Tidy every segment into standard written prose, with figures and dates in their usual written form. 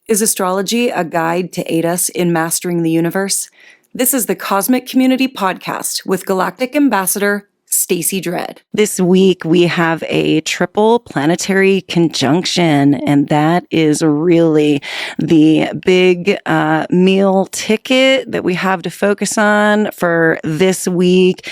Is astrology a guide to aid us in mastering the universe? This is the Cosmic Community Podcast with Galactic Ambassador Stacey Dredd. This week we have a triple planetary conjunction, and that is really the big meal ticket that we have to focus on for this week.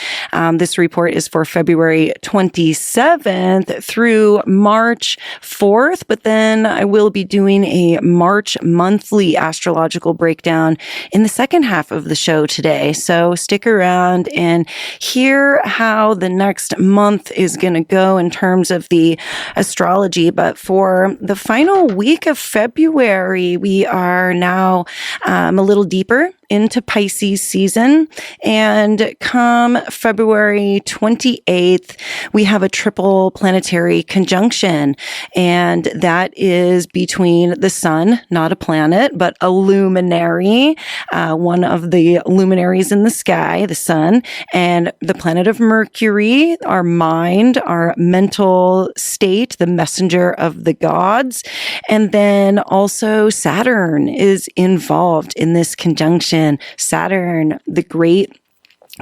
This report is for February 27th through March 4th, but then I will be doing a March monthly astrological breakdown in the second half of the show today. So stick around and hear how the next month is going to go in terms of the astrology. But for the final week of February, we are now a little deeper into Pisces season. And come February 28th, we have a triple planetary conjunction. And that is between the sun, not a planet, but a luminary, one of the luminaries in the sky, the sun, and the planet of Mercury, our mind, our mental state, the messenger of the gods. And then also Saturn is involved in this conjunction. Saturn, the great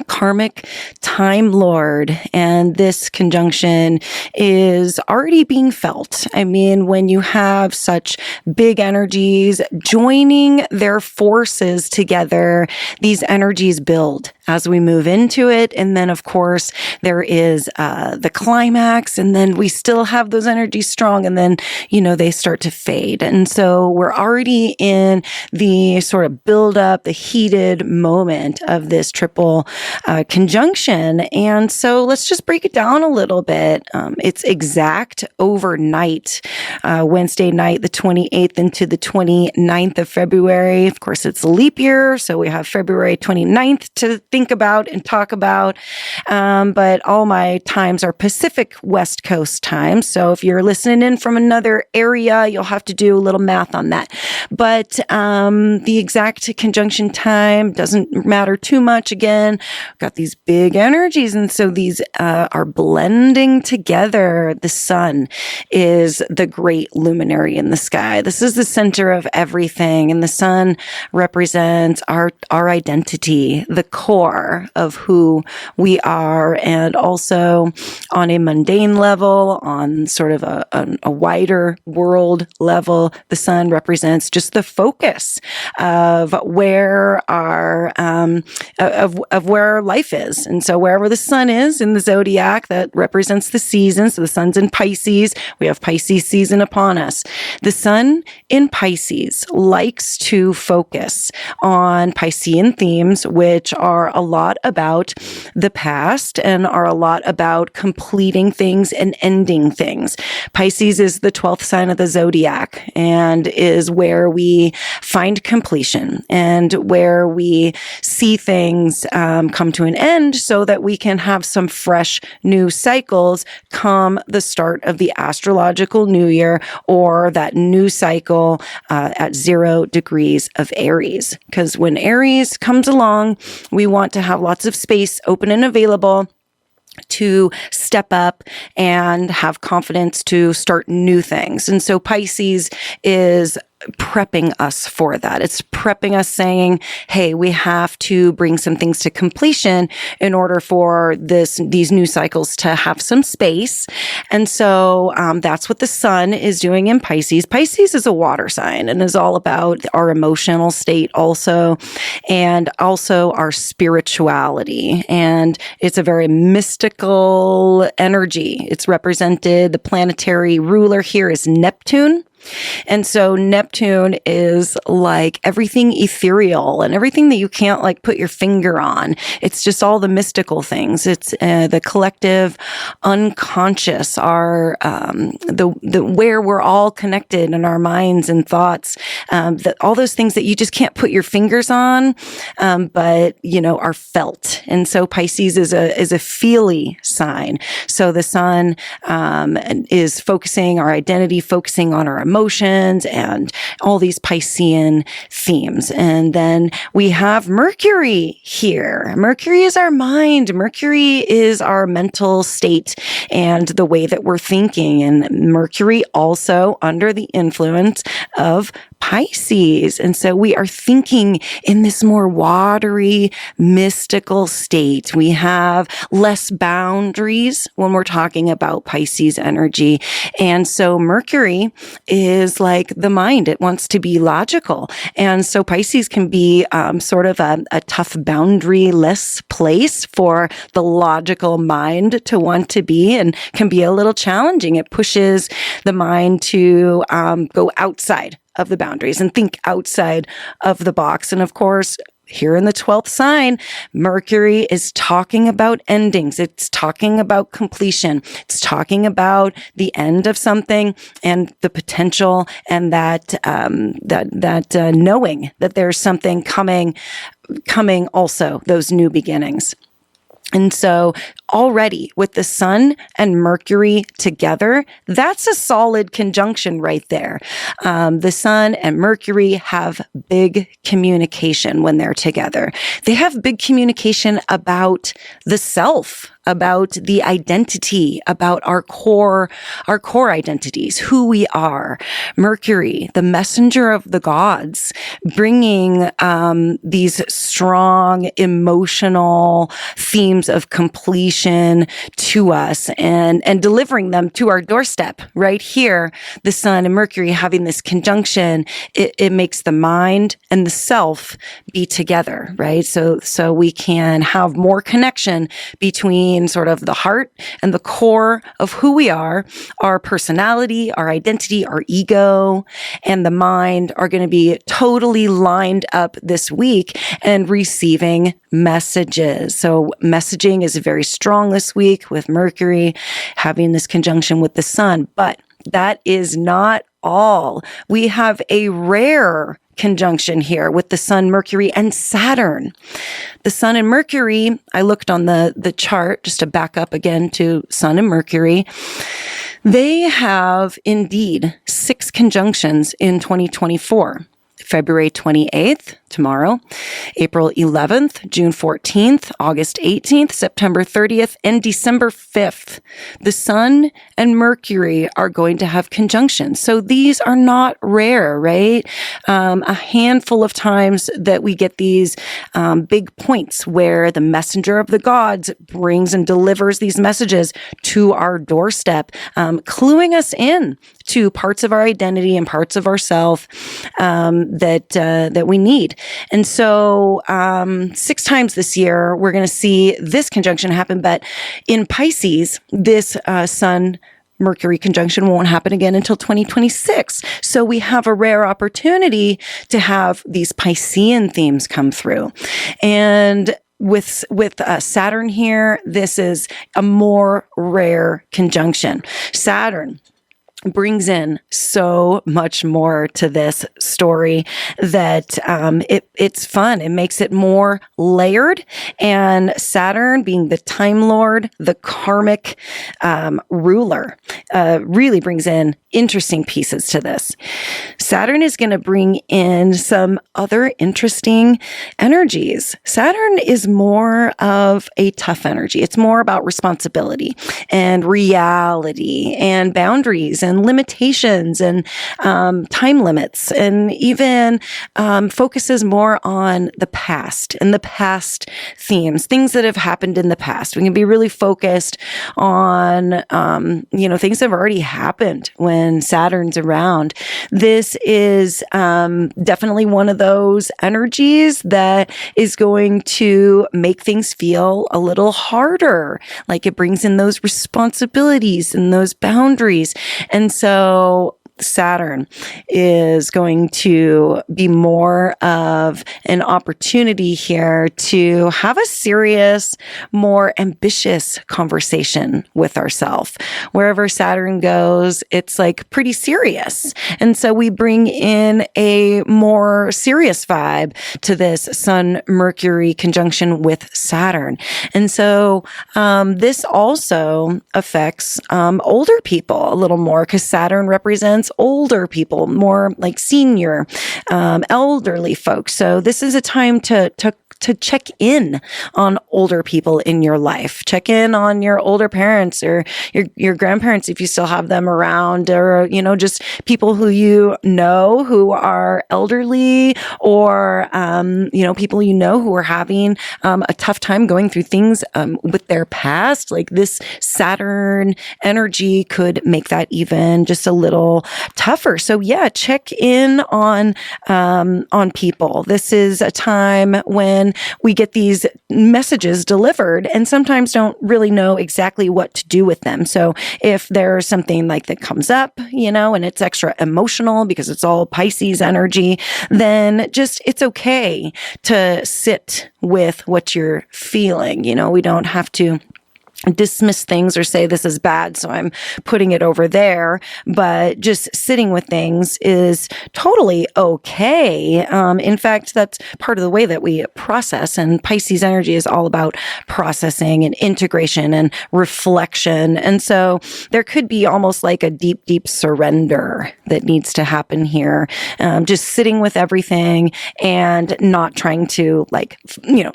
karmic time lord, and this conjunction is already being felt. I mean, when you have such big energies joining their forces together, these energies build as we move into it. And then, of course, there is the climax, and then we still have those energies strong, and then, they start to fade. And so we're already in the sort of build up, the heated moment of this triple conjunction. And so let's just break it down a little bit. It's exact overnight, Wednesday night, the 28th into the 29th of February. Of course, it's a leap year, so we have February 29th to think about and talk about. But all my times are Pacific West Coast time. So if you're listening in from another area, you'll have to do a little math on that. But the exact conjunction time doesn't matter too much. Again, got these big energies, and so these are blending together. The sun is the great luminary in the sky. This is the center of everything, and the sun represents our identity, the core of who we are, and also on a mundane level, on sort of a wider world level, the sun represents just the focus of where our of where our life is. And so wherever the sun is in the zodiac, that represents the season. So the sun's in Pisces. We have Pisces season upon us. The sun in Pisces likes to focus on Piscean themes, which are a lot about the past and are a lot about completing things and ending things. Pisces is the 12th sign of the zodiac and is where we find completion and where we see things come to an end so that we can have some fresh new cycles come the start of the astrological new year, or that new cycle at 0 degrees of Aries. Because when Aries comes along, we want to have lots of space open and available to step up and have confidence to start new things. And so Pisces is prepping us for that. It's prepping us, saying, hey, we have to bring some things to completion in order for these new cycles to have some space. And so that's what the sun is doing in Pisces. Pisces is a water sign and is all about our emotional state also, and also our spirituality. And it's a very mystical energy. It's represented, the planetary ruler here is Neptune. And so Neptune is like everything ethereal and everything that you can't like put your finger on. It's just all the mystical things. It's the collective unconscious, our the where we're all connected in our minds and thoughts. All those things that you just can't put your fingers on, but are felt. And so Pisces is a feely sign. So the sun is focusing our identity, focusing on our emotions and all these Piscean themes. And then we have Mercury here. Mercury is our mind. Mercury is our mental state and the way that we're thinking. And Mercury also under the influence of Pisces. And so we are thinking in this more watery, mystical state. We have less boundaries when we're talking about Pisces energy. And so Mercury is like the mind. It wants to be logical. And so Pisces can be sort of a tough, boundaryless place for the logical mind to want to be, and can be a little challenging. It pushes the mind to go outside of the boundaries and think outside of the box. And of course, here in the 12th sign, Mercury is talking about endings. It's talking about completion. It's talking about the end of something and the potential, and that knowing that there's something coming also, those new beginnings. And so already with the Sun and Mercury together, that's a solid conjunction right there. The Sun and Mercury have big communication when they're together. They have big communication about the self, about the identity, about our core identities, who we are. Mercury, the messenger of the gods, bringing these strong emotional themes of completion to us and delivering them to our doorstep right here. The Sun and Mercury having this conjunction, it makes the mind and the self be together, right? So we can have more connection between sort of the heart and the core of who we are, our personality, our identity, our ego, and the mind are going to be totally lined up this week and receiving messages. So messaging is very strong this week with Mercury having this conjunction with the Sun, but that is not all. We have a rare conjunction here with the Sun, Mercury, and Saturn. The Sun and Mercury, I looked on the chart just to back up again to Sun and Mercury. They have indeed 6 conjunctions in 2024. February 28th, tomorrow, April 11th, June 14th, August 18th, September 30th, and December 5th. The Sun and Mercury are going to have conjunctions. So these are not rare, right? A handful of times that we get these big points where the messenger of the gods brings and delivers these messages to our doorstep, cluing us in to parts of our identity and parts of ourself that we need. And so 6 times this year, we're going to see this conjunction happen. But in Pisces, this Sun Mercury conjunction won't happen again until 2026. So we have a rare opportunity to have these Piscean themes come through. And with Saturn here, this is a more rare conjunction. Saturn brings in so much more to this story that it's fun. It makes it more layered. And Saturn, being the time lord, the karmic ruler, really brings in interesting pieces to this. Saturn is going to bring in some other interesting energies. Saturn is more of a tough energy. It's more about responsibility and reality and boundaries and limitations and time limits, and even focuses more on the past and the past themes, things that have happened in the past. We can be really focused on, things that have already happened when Saturn's around. This is definitely one of those energies that is going to make things feel a little harder. Like it brings in those responsibilities and those boundaries. And so Saturn is going to be more of an opportunity here to have a serious, more ambitious conversation with ourselves. Wherever Saturn goes, it's like pretty serious. And so we bring in a more serious vibe to this Sun-Mercury conjunction with Saturn. And so this also affects older people a little more, because Saturn represents older people, more like senior, elderly folks. So this is a time to to check in on older people in your life. Check in on your older parents or your grandparents if you still have them around, or, just people who you know who are elderly, or, people who are having a tough time going through things with their past. Like this Saturn energy could make that even just a little tougher. So yeah, check in on people. This is a time when we get these messages delivered and sometimes don't really know exactly what to do with them. So if there's something like that comes up, and it's extra emotional because it's all Pisces energy, then just it's okay to sit with what you're feeling. We don't have to dismiss things or say this is bad, so I'm putting it over there. But just sitting with things is totally okay. In fact, that's part of the way that we process. And Pisces energy is all about processing and integration and reflection. And so there could be almost like a deep, deep surrender that needs to happen here. Just sitting with everything and not trying to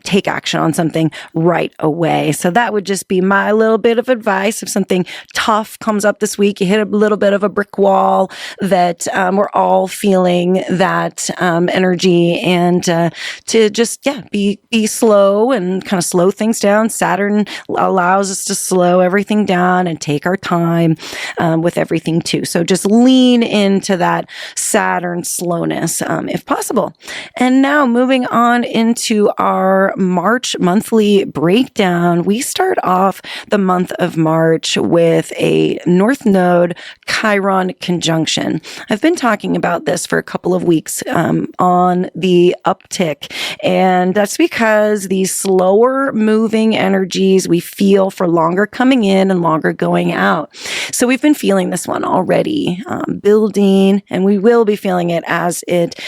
take action on something right away. So that would just be my little bit of advice. If something tough comes up this week, you hit a little bit of a brick wall, that we're all feeling that energy, and to just be slow and kind of slow things down. Saturn allows us to slow everything down and take our time with everything too. So just lean into that Saturn slowness if possible. And now moving on into our March monthly breakdown, we start off the month of March with a North Node Chiron conjunction. I've been talking about this for a couple of weeks on the uptick, and that's because these slower moving energies we feel for longer coming in and longer going out. So we've been feeling this one already building, and we will be feeling it as it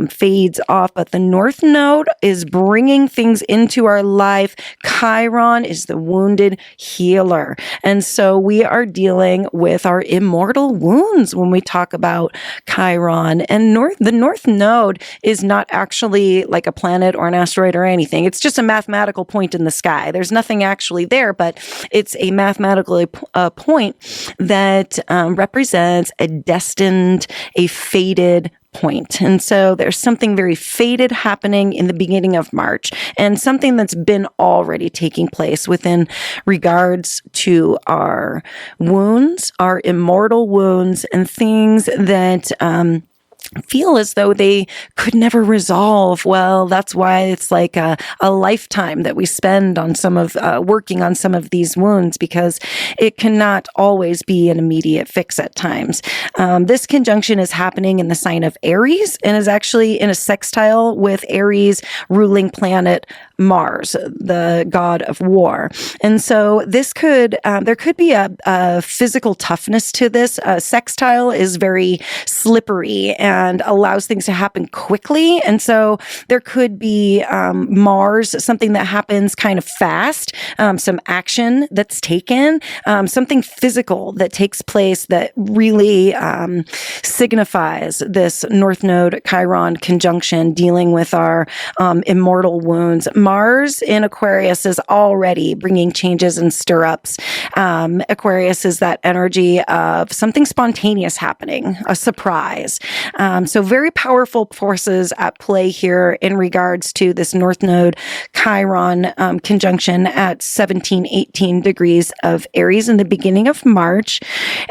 fades off. But the North Node is bringing things into our life. Chiron is the wounded healer. And so we are dealing with our immortal wounds when we talk about Chiron. And the North Node is not actually like a planet or an asteroid or anything. It's just a mathematical point in the sky. There's nothing actually there, but it's a mathematical point that represents a destined, a fated point. And so there's something very fated happening in the beginning of March, and something that's been already taking place within regards to our wounds, our immortal wounds, and things that feel as though they could never resolve. Well, that's why it's like a lifetime that we spend on working on some of these wounds, because it cannot always be an immediate fix at times. This conjunction is happening in the sign of Aries and is actually in a sextile with Aries ruling planet Mars, the god of war. And so this there could be a physical toughness to this. Sextile is very slippery and allows things to happen quickly. And so there could be Mars, something that happens kind of fast, some action that's taken, something physical that takes place that really signifies this North Node Chiron conjunction dealing with our immortal wounds. Mars in Aquarius is already bringing changes and stirrups. Aquarius is that energy of something spontaneous happening, a surprise. So very powerful forces at play here in regards to this North Node Chiron conjunction at 17, 18 degrees of Aries in the beginning of March.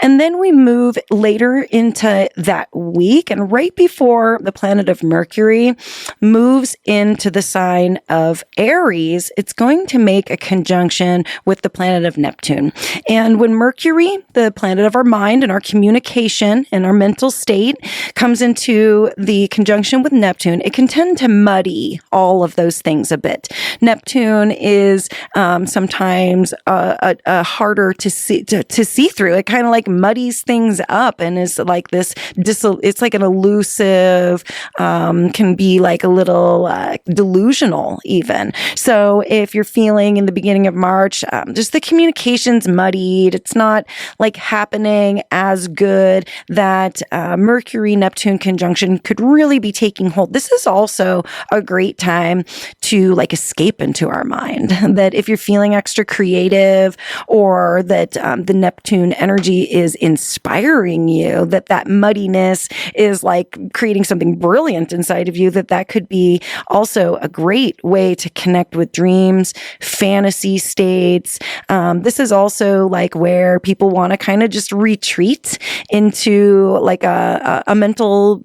And then we move later into that week, and right before the planet of Mercury moves into the sign of Aries, it's going to make a conjunction with the planet of Neptune. And when Mercury, the planet of our mind and our communication and our mental state, comes into the conjunction with Neptune, it can tend to muddy all of those things a bit. Neptune is sometimes harder to see through. It kind of like muddies things up and is like this. It's like an elusive, can be like a little delusional even. So if you're feeling in the beginning of March, just the communication's muddied, it's not like happening as good, that Mercury-Neptune conjunction could really be taking hold. This is also a great time to like escape into our mind. That if you're feeling extra creative, or that the Neptune energy is inspiring you, that muddiness is like creating something brilliant inside of you, that could be also a great way to connect with dreams, fantasy states. This is also like where people want to kind of just retreat into like a mental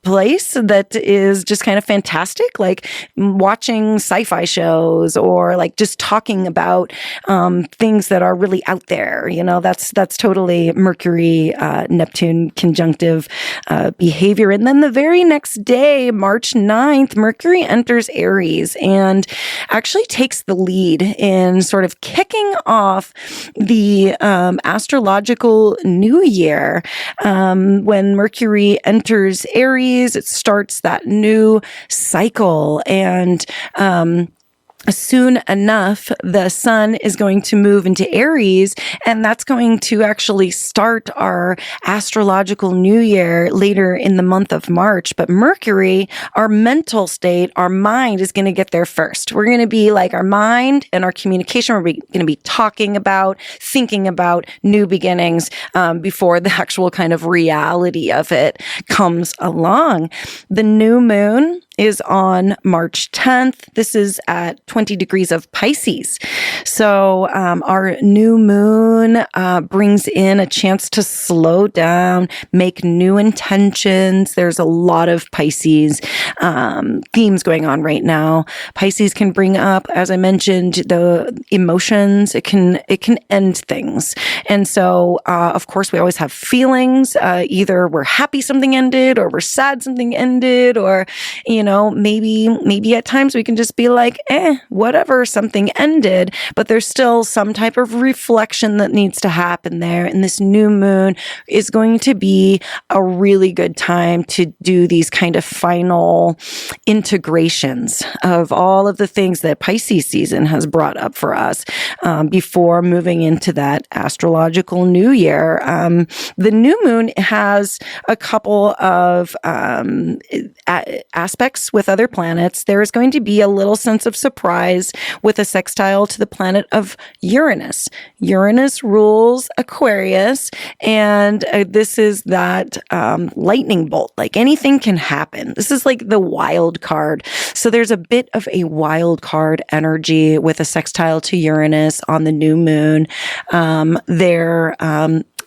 place that is just kind of fantastic, like watching sci-fi shows, or like just talking about things that are really out there. That's totally Mercury Neptune conjunctive behavior. And then the very next day, March 9th, Mercury enters Aries and actually takes the lead in sort of kicking off the astrological new year. When Mercury enters Aries, it starts that new cycle, and soon enough, the sun is going to move into Aries, and that's going to actually start our astrological new year later in the month of March. But Mercury, our mental state, our mind, is going to get there first. We're going to be like our mind and our communication. We're going to be talking about, thinking about new beginnings before the actual kind of reality of it comes along. The new moon is on March 10th. This is at 20 degrees of Pisces. So our new moon brings in a chance to slow down, make new intentions. There's a lot of Pisces themes going on right now. Pisces can bring up, as I mentioned, the emotions. It can end things. And so, of course, we always have feelings. Either we're happy something ended, or we're sad something ended, or, maybe at times we can just be like, whatever, something ended, but there's still some type of reflection that needs to happen there. And this new moon is going to be a really good time to do these kind of final integrations of all of the things that Pisces season has brought up for us before moving into that astrological new year. The new moon has a couple of aspects with other planets. There is going to be a little sense of surprise with a sextile to the planet of Uranus. Uranus rules Aquarius, and this is that lightning bolt. Like anything can happen. This is like the wild card. So there's a bit of a wild card energy with a sextile to Uranus on the new moon. They're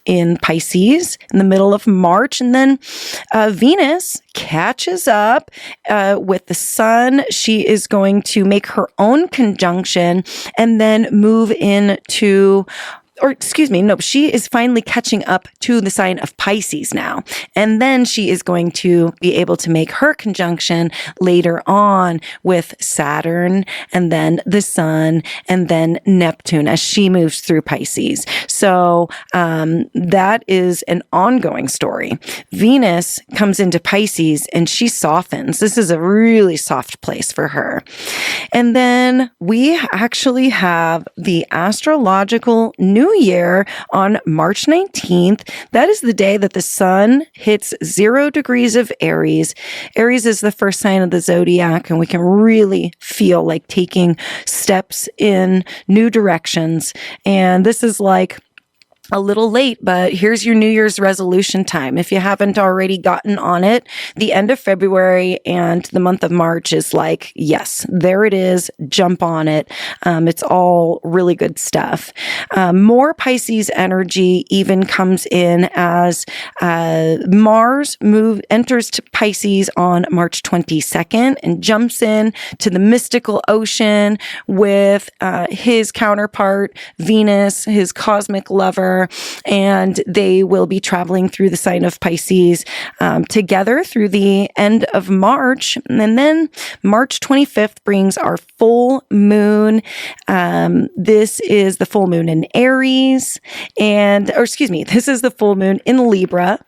in Pisces in the middle of March. And then Venus catches up with the sun. She is going to make her own conjunction and then move into she is finally catching up to the sign of Pisces now. And then she is going to be able to make her conjunction later on with Saturn, and then the sun, and then Neptune as she moves through Pisces. So that is an ongoing story. Venus comes into Pisces and she softens. This is a really soft place for her. And then we actually have the astrological new year on March 19th. That is the day that the sun hits 0 degrees of Aries. Aries is the first sign of the zodiac, and we can really feel like taking steps in new directions. And this is like a little late, but here's your New Year's resolution time. If you haven't already gotten on it, the end of February and the month of March is like, yes, there it is. Jump on it. It's all really good stuff. More Pisces energy even comes in as Mars enters to Pisces on March 22nd and jumps in to the mystical ocean with his counterpart, Venus, his cosmic lover. And they will be traveling through the sign of Pisces together through the end of March. And then March 25th brings our full moon. This is the full moon in Aries, this is the full moon in Libra.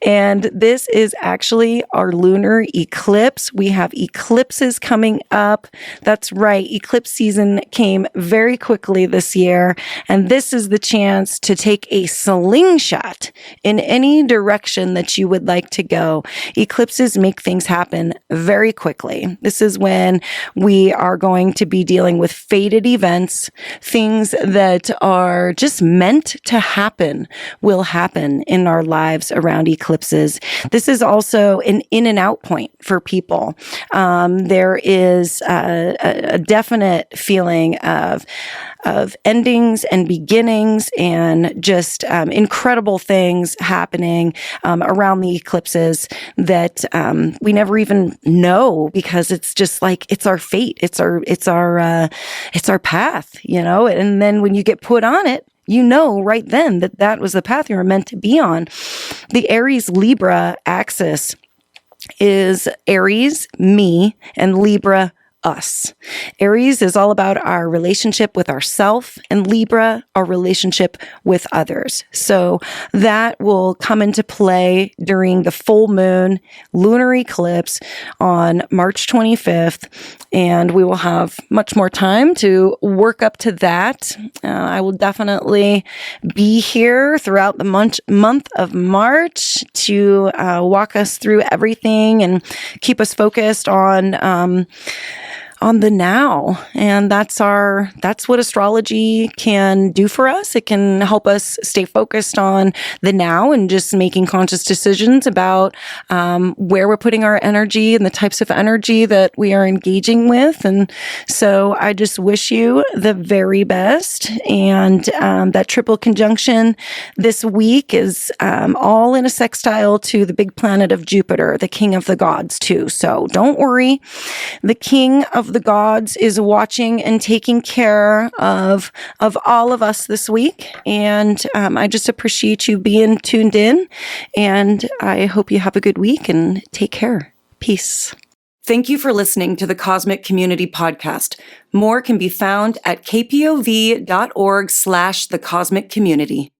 And this is actually our lunar eclipse. We have eclipses coming up. That's right. Eclipse season came very quickly this year. And this is the chance to take a slingshot in any direction that you would like to go. Eclipses make things happen very quickly. This is when we are going to be dealing with fated events, things that are just meant to happen will happen in our lives around eclipses. This is also an in and out point for people. There is a definite feeling of endings and beginnings and just incredible things happening around the eclipses that we never even know, because it's just like it's our fate, it's our path, And then when you get put on it, right then that was the path you were meant to be on. The Aries Libra axis is Aries, me, and Libra, us. Aries is all about our relationship with ourself, and Libra, our relationship with others. So that will come into play during the full moon lunar eclipse on March 25th, and we will have much more time to work up to that. I will definitely be here throughout the month of March to walk us through everything and keep us focused on the now. And that's what astrology can do for us. It can help us stay focused on the now and just making conscious decisions about where we're putting our energy and the types of energy that we are engaging with. And so I just wish you the very best. And that triple conjunction this week is all in a sextile to the big planet of Jupiter, the king of the gods too. So don't worry. The king of the gods is watching and taking care of all of us this week. And I just appreciate you being tuned in. And I hope you have a good week and take care. Peace. Thank you for listening to the Cosmic Community Podcast. More can be found at kpov.org/thecosmiccommunity.